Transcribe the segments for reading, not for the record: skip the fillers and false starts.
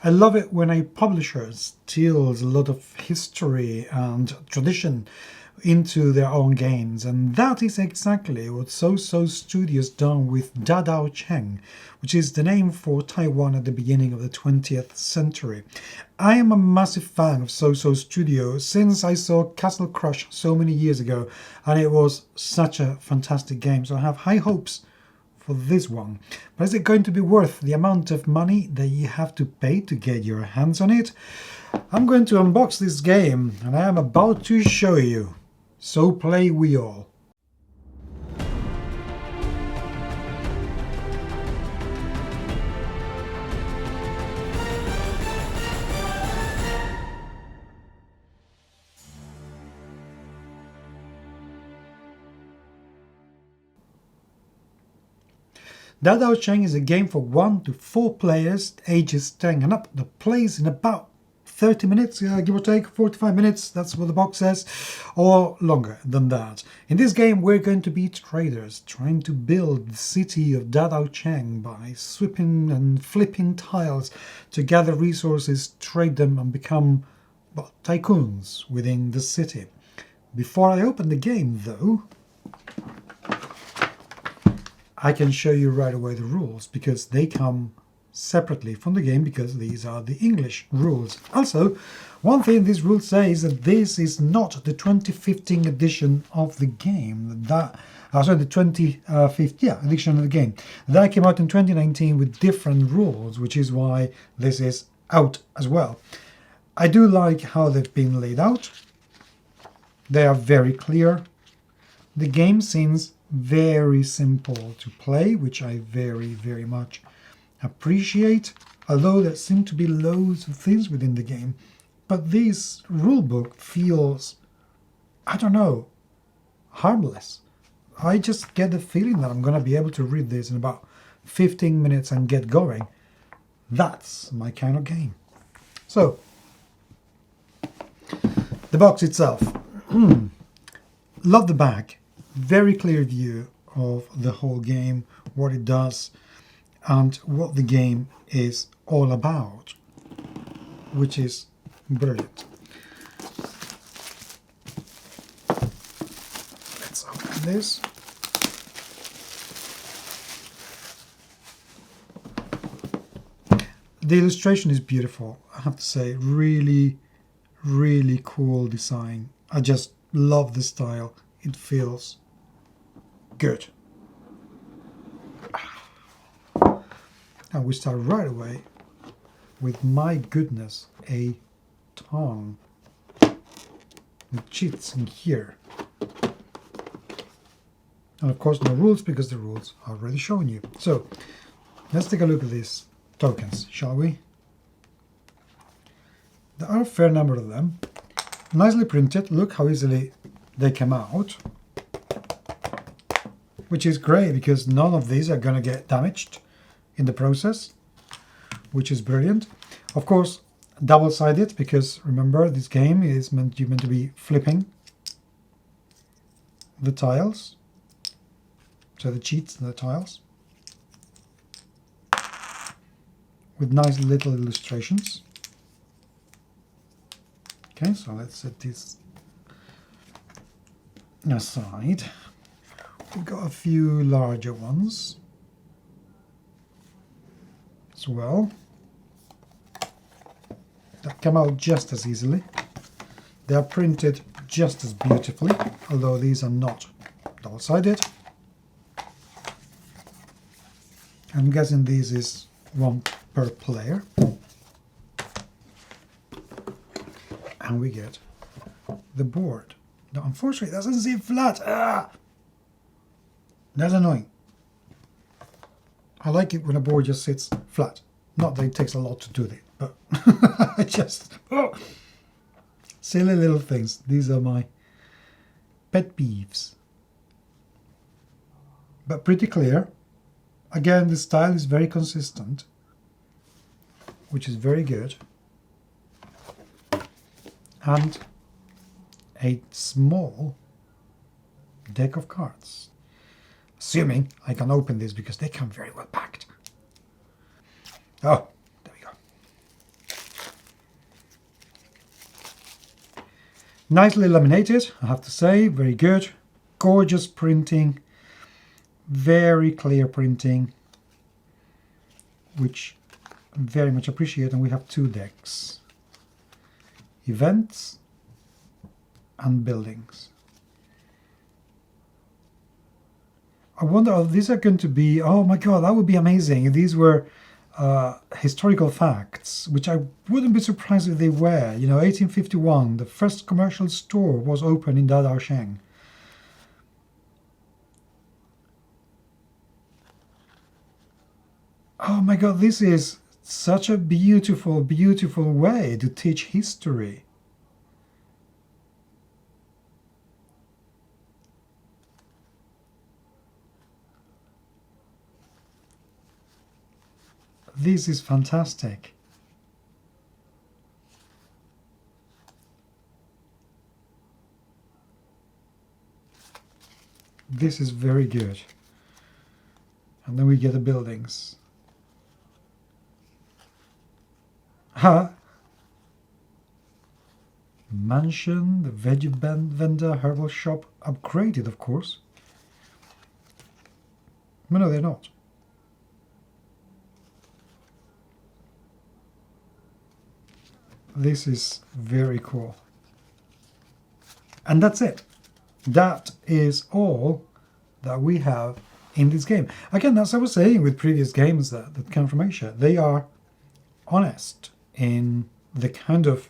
I love it when a publisher steals a lot of history and tradition into their own games, and that is exactly what Soso Studio's done with Dadaocheng, which is the name for Taiwan at the beginning of the 20th century. I am a massive fan of Soso Studio since I saw Castle Crush so many years ago, and it was such a fantastic game, so I have high hopes for this one. But is it going to be worth the amount of money that you have to pay to get your hands on it? I'm going to unbox this game, and I am about to show you. So play we all. Dadaocheng is a game for 1 to 4 players, ages 10 and up, that plays in about 30 minutes, give or take, 45 minutes, that's what the box says, or longer than that. In this game we're going to be traders, trying to build the city of Dadaocheng by sweeping and flipping tiles to gather resources, trade them and become, well, tycoons within the city. Before I open the game though, I can show you right away the rules, because they come separately from the game, because these are the English rules. Also, one thing this rule says that this is not the 2015 edition of the game. The 2015 edition of the game. That came out in 2019 with different rules, which is why this is out as well. I do like how they've been laid out. They are very clear. The game seems very simple to play, which I very much appreciate, although there seem to be loads of things within the game. But this rulebook feels, I don't know, harmless. I just get the feeling that I'm going to be able to read this in about 15 minutes and get going. That's my kind of game. So, the box itself. Love the back. Very clear view of the whole game, what it does, and what the game is all about, which is brilliant. Let's open this. The illustration is beautiful, I have to say. Really cool design. I just love the style. It feels good. And we start right away with, my goodness, a tongue. And cheats in here. And of course no rules, because the rules are already shown you. So let's take a look at these tokens, shall we? There are a fair number of them. Nicely printed. Look how easily they come out. Which is great, because none of these are going to get damaged in the process, which is brilliant. Of course, double-sided, because remember, this game is meant to be flipping the tiles, so the cheats and the tiles, with nice little illustrations. Okay, so let's set this aside. We've got a few larger ones as well that come out just as easily. They are printed just as beautifully, although these are not double-sided. I'm guessing this is 1 per player. And we get the board. Now, unfortunately, it doesn't sit flat. That's annoying. I like it when a board just sits flat. Not that it takes a lot to do it, but I just... silly little things. These are my pet peeves. But pretty clear. Again, the style is very consistent, which is very good. And a small deck of cards. Assuming I can open this, because they come very well packed. Oh, there we go. Nicely laminated, I have to say, very good. Gorgeous printing, very clear printing, which I very much appreciate. And we have 2 decks, events and buildings. I wonder if these are going to be, oh my god, that would be amazing if these were historical facts, which I wouldn't be surprised if they were. You know, 1851, the first commercial store was opened in Dadaocheng. Oh my god, this is such a beautiful, beautiful way to teach history. This is fantastic. This is very good. And then we get the buildings. Mansion, the veggie vendor, herbal shop, upgraded, of course. No, they're not. This is very cool. And that's it. That is all that we have in this game. Again, as I was saying with previous games that come from Asia, they are honest in the kind of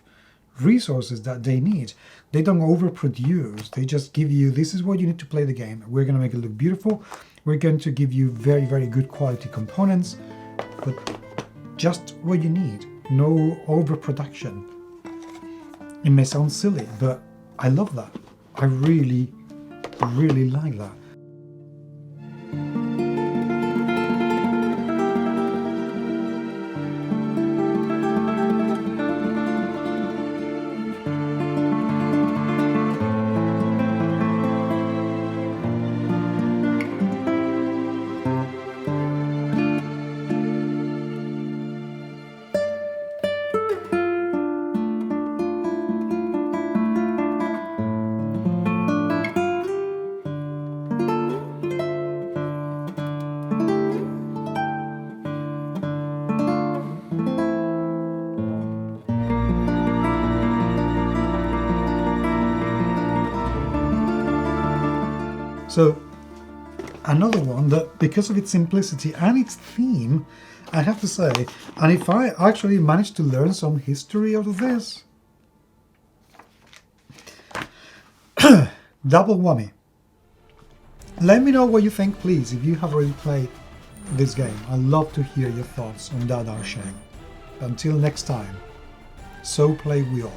resources that they need. They don't overproduce. They just give you, this is what you need to play the game. We're going to make it look beautiful. We're going to give you very, very good quality components, but just what you need. No overproduction. It may sound silly, but I love that. I really, really like that. So another one that, because of its simplicity and its theme, I have to say, and if I actually managed to learn some history out of this, double whammy. Let me know what you think, please, if you have already played this game. I'd love to hear your thoughts on Dadaocheng. Until next time, so play we all.